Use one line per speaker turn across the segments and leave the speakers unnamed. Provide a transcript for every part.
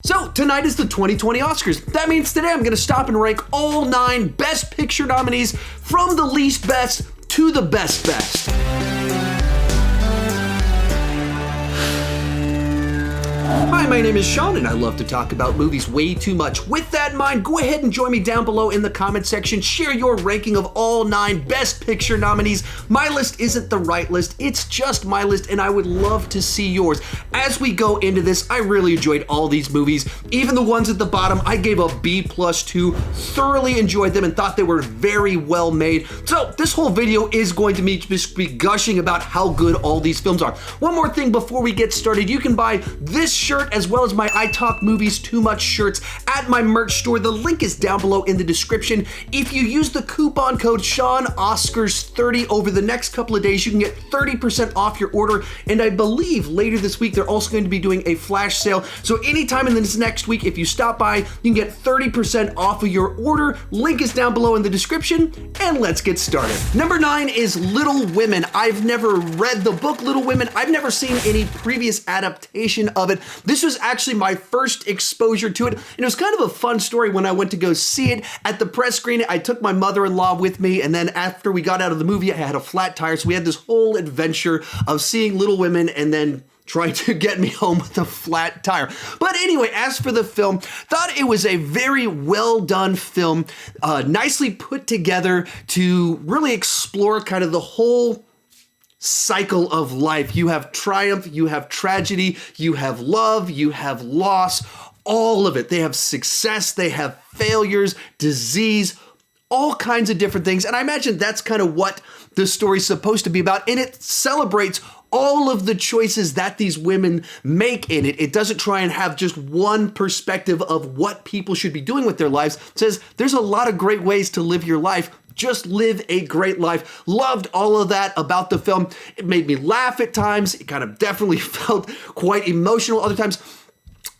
So tonight is the 2020 Oscars. That means today I'm going to stop and rank all 9 Best Picture nominees from the least best to the best. Hi, my name is Sean, and I love to talk about movies way too much. With that in mind, go ahead and join me down below in the comment section. Share your ranking of all 9 Best Picture nominees. My list isn't the right list, it's just my list, and I would love to see yours. As we go into this, I really enjoyed all these movies. Even the ones at the bottom, I gave a B+2. Thoroughly enjoyed them and thought they were very well made. So this whole video is going to just be gushing about how good all these films are. One more thing before we get started, you can buy this shirt as well as my I Talk Movies Too Much shirts at my merch store. The link is down below in the description. If you use the coupon code SeanOscars30 over the next couple of days, you can get 30% off your order. And I believe later this week, they're also going to be doing a flash sale. So anytime in this next week, if you stop by, you can get 30% off of your order. Link is down below in the description, and let's get started. Number 9 is Little Women. I've never read the book Little Women. I've never seen any previous adaptation of it. This was actually my first exposure to it, and it was kind of a fun story when I went to go see it. At the press screening, I took my mother-in-law with me, and then after we got out of the movie, I had a flat tire, so we had this whole adventure of seeing Little Women and then trying to get me home with a flat tire. But anyway, as for the film, thought it was a very well done film, nicely put together to really explore kind of the whole cycle of life. You have triumph, you have tragedy, you have love, you have loss, all of it. They have success, they have failures, disease, all kinds of different things. And I imagine that's kind of what the story's supposed to be about. And it celebrates all of the choices that these women make in it. It doesn't try and have just one perspective of what people should be doing with their lives. It says there's a lot of great ways to live your life. Just live a great life. Loved all of that about the film. It made me laugh at times. It kind of definitely felt quite emotional other times.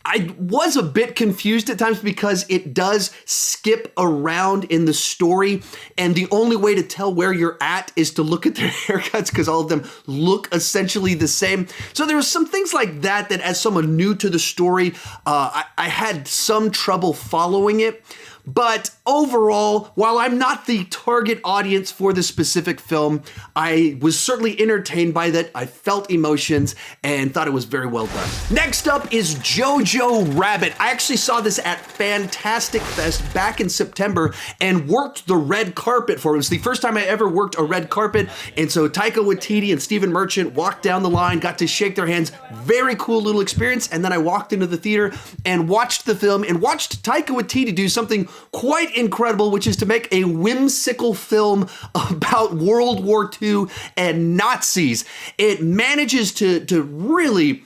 I was a bit confused at times because it does skip around in the story, and the only way to tell where you're at is to look at their haircuts because all of them look essentially the same. So there were some things like that as someone new to the story, I had some trouble following it. But overall, while I'm not the target audience for this specific film, I was certainly entertained by that. I felt emotions and thought it was very well done. Next up is Jojo Rabbit. I actually saw this at Fantastic Fest back in September and worked the red carpet for it. It was the first time I ever worked a red carpet. And so Taika Waititi and Stephen Merchant walked down the line, got to shake their hands. Very cool little experience. And then I walked into the theater and watched the film and watched Taika Waititi do something quite incredible, which is to make a whimsical film about World War II and Nazis. It manages to really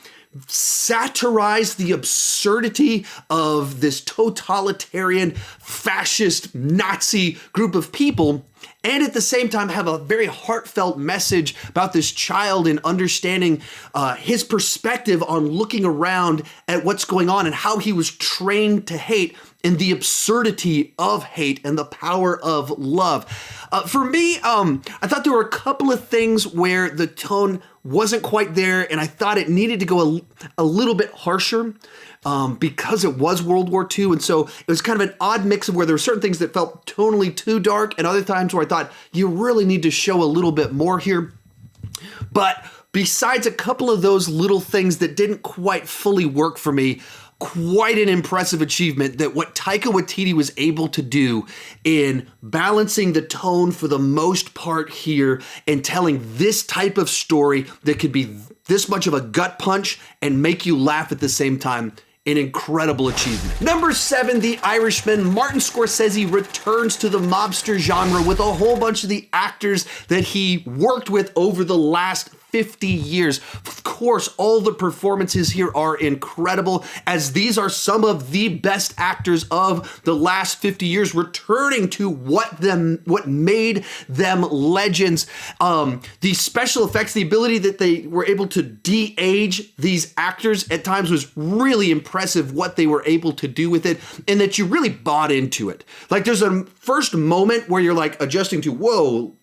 satirize the absurdity of this totalitarian, fascist, Nazi group of people, and at the same time have a very heartfelt message about this child and understanding his perspective on looking around at what's going on and how he was trained to hate and the absurdity of hate and the power of love. For me, I thought there were a couple of things where the tone wasn't quite there, and I thought it needed to go a little bit harsher because it was World War II. And so it was kind of an odd mix of where there were certain things that felt tonally too dark and other times where I thought you really need to show a little bit more here. But besides a couple of those little things that didn't quite fully work for me, quite an impressive achievement that what Taika Waititi was able to do in balancing the tone for the most part here and telling this type of story that could be this much of a gut punch and make you laugh at the same time. An incredible achievement. Number 7, The Irishman. Martin Scorsese returns to the mobster genre with a whole bunch of the actors that he worked with over the last 50 years. Of course, all the performances here are incredible, as these are some of the best actors of the last 50 years returning to what made them legends. The special effects, the ability that they were able to de-age these actors at times was really impressive what they were able to do with it, and that you really bought into it. Like there's a first moment where you're like adjusting to, whoa,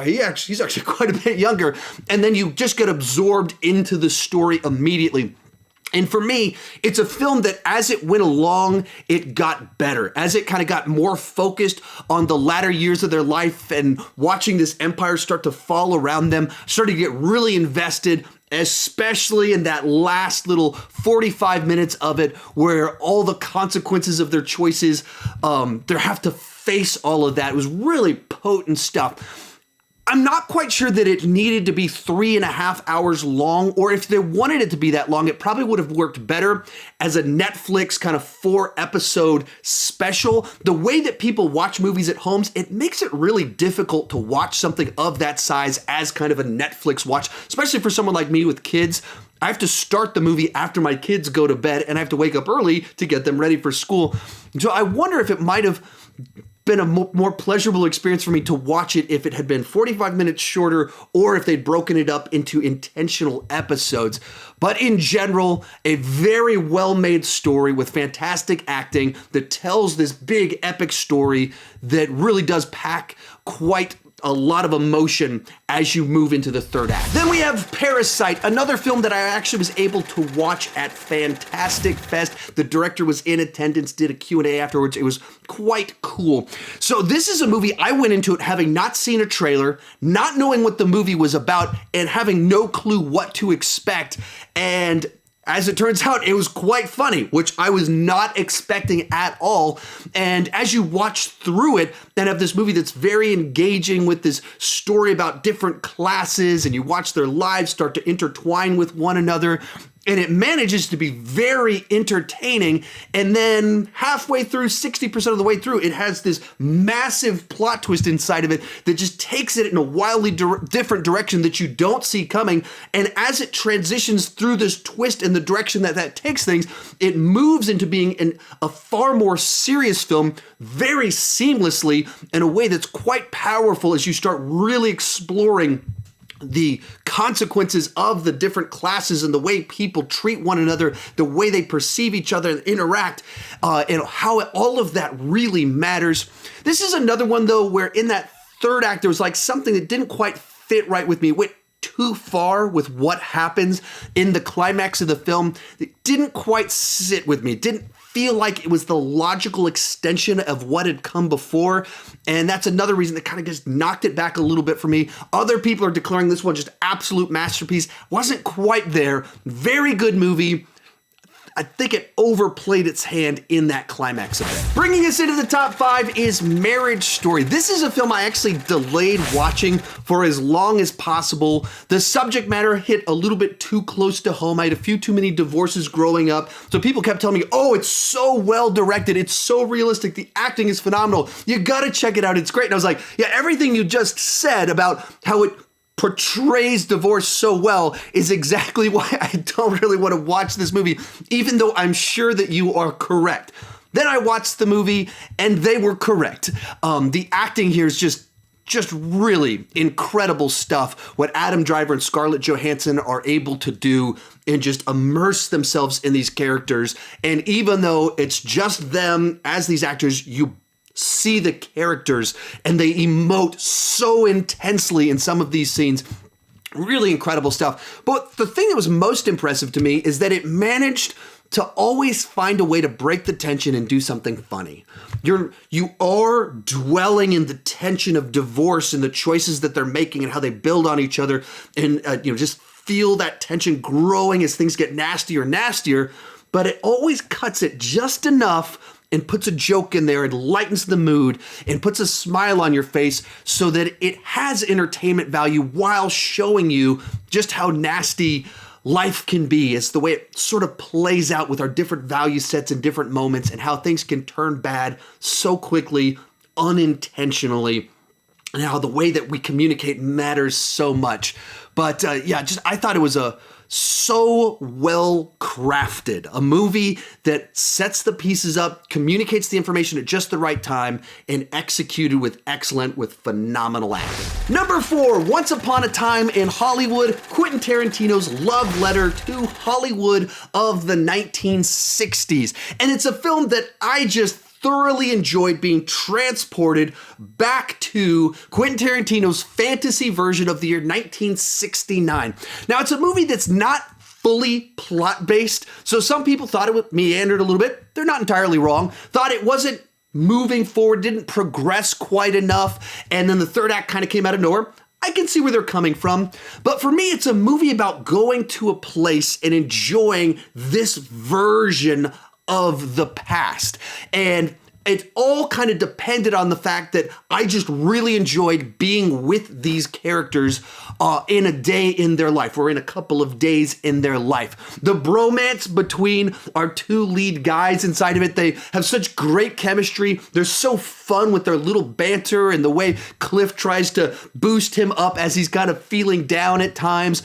he's actually quite a bit younger. And then you just get absorbed into the story immediately. And for me, it's a film that as it went along, it got better. As it kind of got more focused on the latter years of their life and watching this empire start to fall around them, started to get really invested, especially in that last little 45 minutes of it where all the consequences of their choices, they have to face all of that. It was really potent stuff. I'm not quite sure that it needed to be 3.5 hours long, or if they wanted it to be that long, it probably would have worked better as a Netflix kind of 4-episode special. The way that people watch movies at homes, it makes it really difficult to watch something of that size as kind of a Netflix watch, especially for someone like me with kids. I have to start the movie after my kids go to bed, and I have to wake up early to get them ready for school. So I wonder if it might have been a more pleasurable experience for me to watch it if it had been 45 minutes shorter, or if they'd broken it up into intentional episodes. But in general, a very well-made story with fantastic acting that tells this big epic story that really does pack quite a lot of emotion as you move into the third act. Then we have Parasite, another film that I actually was able to watch at Fantastic Fest. The director was in attendance, did a Q&A afterwards. It was quite cool. So this is a movie I went into it having not seen a trailer, not knowing what the movie was about, and having no clue what to expect. And as it turns out, it was quite funny, which I was not expecting at all. And as you watch through it and have this movie that's very engaging with this story about different classes, and you watch their lives start to intertwine with one another, and it manages to be very entertaining. And then halfway through, 60% of the way through, it has this massive plot twist inside of it that just takes it in a wildly different direction that you don't see coming. And as it transitions through this twist in the direction that takes things, it moves into being a far more serious film very seamlessly in a way that's quite powerful as you start really exploring the consequences of the different classes and the way people treat one another, the way they perceive each other and interact, and how all of that really matters. This is another one, though, where in that third act, there was like something that didn't quite fit right with me. It went too far with what happens in the climax of the film. It didn't quite sit with me. It didn't feel like it was the logical extension of what had come before. And that's another reason that kind of just knocked it back a little bit for me. Other people are declaring this one just absolute masterpiece. Wasn't quite there. Very good movie. I think it overplayed its hand in that climax of it. Bringing us into the top 5 is Marriage Story. This is a film I actually delayed watching for as long as possible. The subject matter hit a little bit too close to home. I had a few too many divorces growing up. So people kept telling me, oh, it's so well directed. It's so realistic. The acting is phenomenal. You gotta check it out. It's great. And I was like, yeah, everything you just said about how it portrays divorce so well is exactly why I don't really want to watch this movie, even though I'm sure that you are correct. Then I watched the movie and they were correct. The acting here is just really incredible stuff. What Adam Driver and Scarlett Johansson are able to do and just immerse themselves in these characters. And even though it's just them as these actors, you see the characters and they emote so intensely in some of these scenes. Really incredible stuff. But the thing that was most impressive to me is that it managed to always find a way to break the tension and do something funny. You are dwelling in the tension of divorce and the choices that they're making and how they build on each other, and just feel that tension growing as things get nastier and nastier. But it always cuts it just enough and puts a joke in there and lightens the mood and puts a smile on your face so that it has entertainment value while showing you just how nasty life can be. It's the way it sort of plays out with our different value sets and different moments, and how things can turn bad so quickly, unintentionally, and how the way that we communicate matters so much. But I thought it was so well crafted. A movie that sets the pieces up, communicates the information at just the right time, and executed with phenomenal acting. Number 4, Once Upon a Time in Hollywood, Quentin Tarantino's love letter to Hollywood of the 1960s. And it's a film that I just thoroughly enjoyed being transported back to Quentin Tarantino's fantasy version of the year 1969. Now, it's a movie that's not fully plot-based. So some people thought it meandered a little bit. They're not entirely wrong. Thought it wasn't moving forward, didn't progress quite enough, and then the third act kind of came out of nowhere. I can see where they're coming from, but for me, it's a movie about going to a place and enjoying this version of the past. And it all kind of depended on the fact that I just really enjoyed being with these characters in a day in their life, or in a couple of days in their life. The bromance between our two lead guys inside of it, they have such great chemistry. They're so fun with their little banter and the way Cliff tries to boost him up as he's kind of feeling down at times.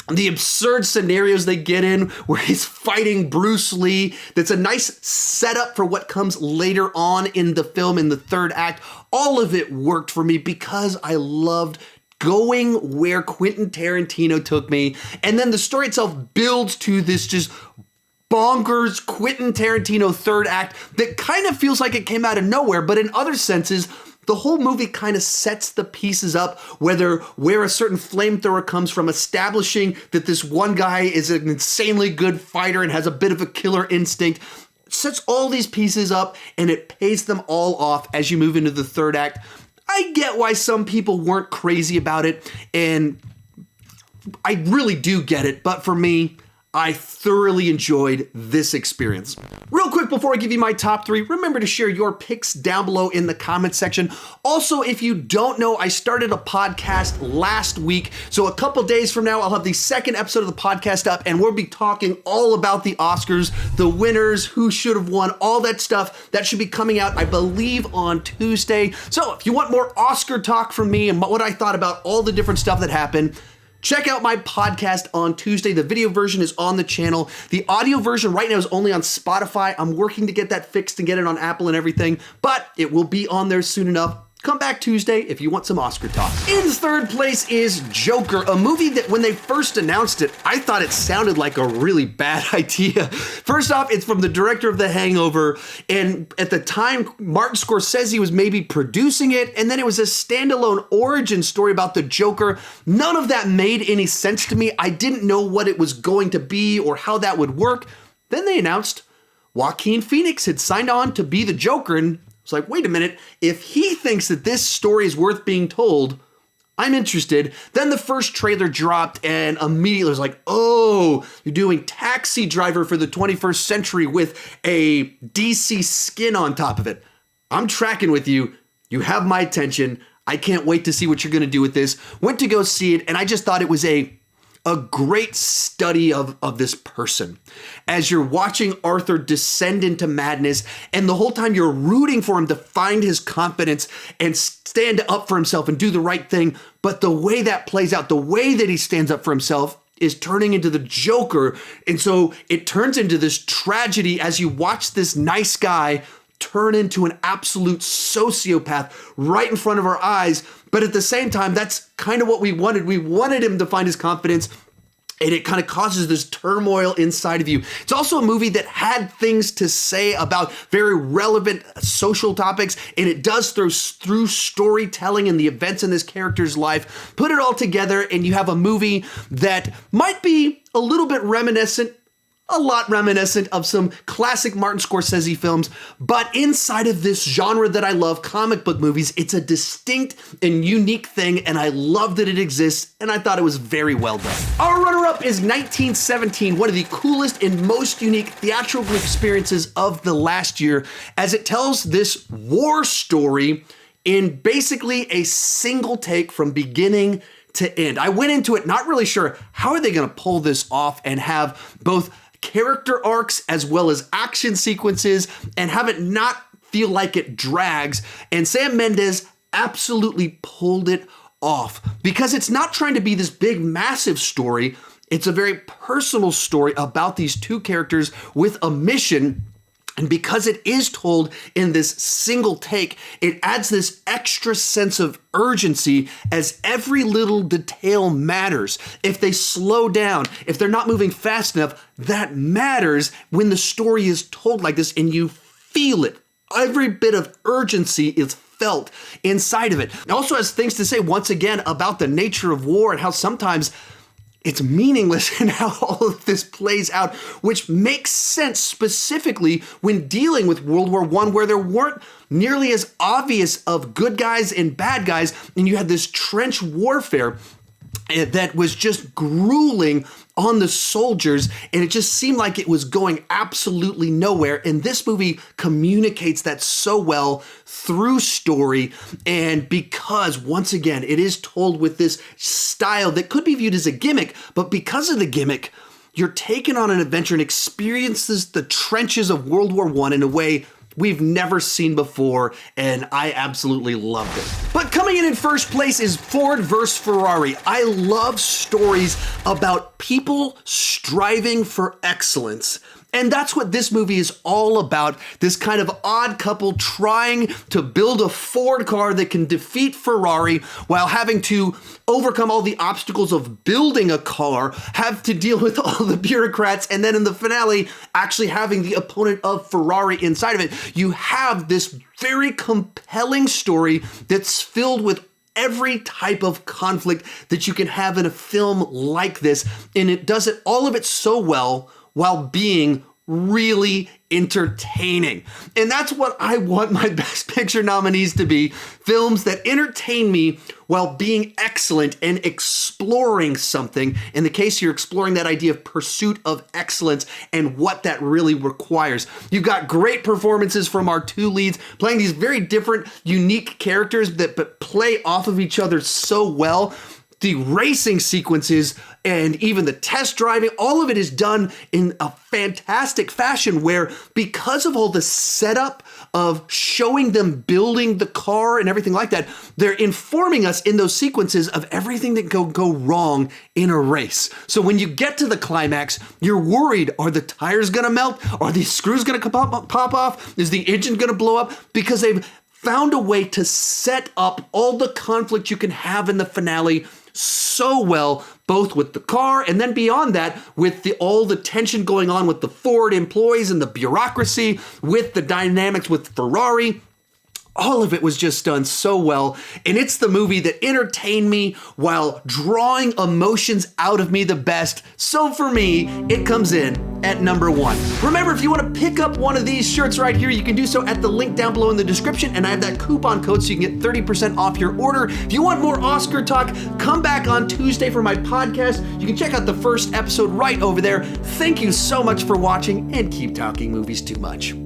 The absurd scenarios they get in where he's fighting Bruce Lee. That's a nice setup for what comes later on in the film in the third act. All of it worked for me because I loved going where Quentin Tarantino took me. And then the story itself builds to this just bonkers Quentin Tarantino third act that kind of feels like it came out of nowhere, but in other senses, the whole movie kind of sets the pieces up, where a certain flamethrower comes from, establishing that this one guy is an insanely good fighter and has a bit of a killer instinct. It sets all these pieces up and it pays them all off as you move into the third act. I get why some people weren't crazy about it, and I really do get it, but for me, I thoroughly enjoyed this experience. Real quick before I give you my top 3, remember to share your picks down below in the comment section. Also, if you don't know, I started a podcast last week. So a couple days from now, I'll have the second episode of the podcast up, and we'll be talking all about the Oscars, the winners, who should have won, all that stuff. That should be coming out, I believe, on Tuesday. So if you want more Oscar talk from me and what I thought about all the different stuff that happened, check out my podcast on Tuesday. The video version is on the channel. The audio version right now is only on Spotify. I'm working to get that fixed and get it on Apple and everything, but it will be on there soon enough. Come back Tuesday if you want some Oscar talk. In third place is Joker, a movie that when they first announced it, I thought it sounded like a really bad idea. First off, it's from the director of The Hangover, and at the time, Martin Scorsese was maybe producing it, and then it was a standalone origin story about the Joker. None of that made any sense to me. I didn't know what it was going to be or how that would work. Then they announced Joaquin Phoenix had signed on to be the Joker, and it's like, wait a minute, if he thinks that this story is worth being told, I'm interested. Then the first trailer dropped and immediately was like, oh, you're doing Taxi Driver for the 21st century with a DC skin on top of it. I'm tracking with you. You have my attention. I can't wait to see what you're going to do with this. Went to go see it, and I just thought it was a great study of this person. As you're watching Arthur descend into madness, and the whole time you're rooting for him to find his confidence and stand up for himself and do the right thing. But the way that plays out, the way that he stands up for himself is turning into the Joker. And so it turns into this tragedy as you watch this nice guy turn into an absolute sociopath right in front of our eyes. But at the same time, that's kind of what we wanted. We wanted him to find his confidence, and it kind of causes this turmoil inside of you. It's also a movie that had things to say about very relevant social topics, and it does through storytelling and the events in this character's life. Put it all together, and you have a movie that might be a little bit reminiscent, a lot reminiscent of some classic Martin Scorsese films, but inside of this genre that I love, comic book movies, it's a distinct and unique thing, and I love that it exists, and I thought it was very well done. Our runner-up is 1917, one of the coolest and most unique theatrical experiences of the last year, as it tells this war story in basically a single take from beginning to end. I went into it not really sure how are they going to pull this off and have both character arcs as well as action sequences and have it not feel like it drags. And Sam Mendes absolutely pulled it off because it's not trying to be this big, massive story. It's a very personal story about these two characters with a mission. And because it is told in this single take, it adds this extra sense of urgency as every little detail matters. If they slow down, if they're not moving fast enough, that matters when the story is told like this and you feel it. Every bit of urgency is felt inside of it. It also has things to say, once again, about the nature of war and how sometimes it's meaningless in how all of this plays out, which makes sense specifically when dealing with World War I, where there weren't nearly as obvious of good guys and bad guys, and you had this trench warfare that was just grueling on the soldiers, and it just seemed like it was going absolutely nowhere. And this movie communicates that so well through story, and because, once again, it is told with this style that could be viewed as a gimmick, but because of the gimmick, you're taken on an adventure and experiences the trenches of World War I in a way we've never seen before, and I absolutely loved it. But coming in first place is Ford vs. Ferrari. I love stories about people striving for excellence. And that's what this movie is all about. This kind of odd couple trying to build a Ford car that can defeat Ferrari while having to overcome all the obstacles of building a car, have to deal with all the bureaucrats, and then in the finale, actually having the opponent of Ferrari inside of it. You have this very compelling story that's filled with every type of conflict that you can have in a film like this, and it does it all of it so well while being really entertaining. And that's what I want my Best Picture nominees to be. Films that entertain me while being excellent and exploring something. In the case, you're exploring that idea of pursuit of excellence and what that really requires. You've got great performances from our two leads playing these very different, unique characters that play off of each other so well. The racing sequences and even the test driving, all of it is done in a fantastic fashion where, because of all the setup of showing them building the car and everything like that, they're informing us in those sequences of everything that can go wrong in a race. So when you get to the climax, you're worried, are the tires gonna melt? Are these screws gonna pop off? Is the engine gonna blow up? Because they've found a way to set up all the conflict you can have in the finale so well, both with the car and then beyond that, with all the tension going on with the Ford employees and the bureaucracy, with the dynamics with Ferrari. All of it was just done so well, and it's the movie that entertained me while drawing emotions out of me the best. So for me, it comes in at number 1. Remember, if you want to pick up one of these shirts right here, you can do so at the link down below in the description, and I have that coupon code so you can get 30% off your order. If you want more Oscar talk, come back on Tuesday for my podcast. You can check out the first episode right over there. Thank you so much for watching, and keep talking movies too much.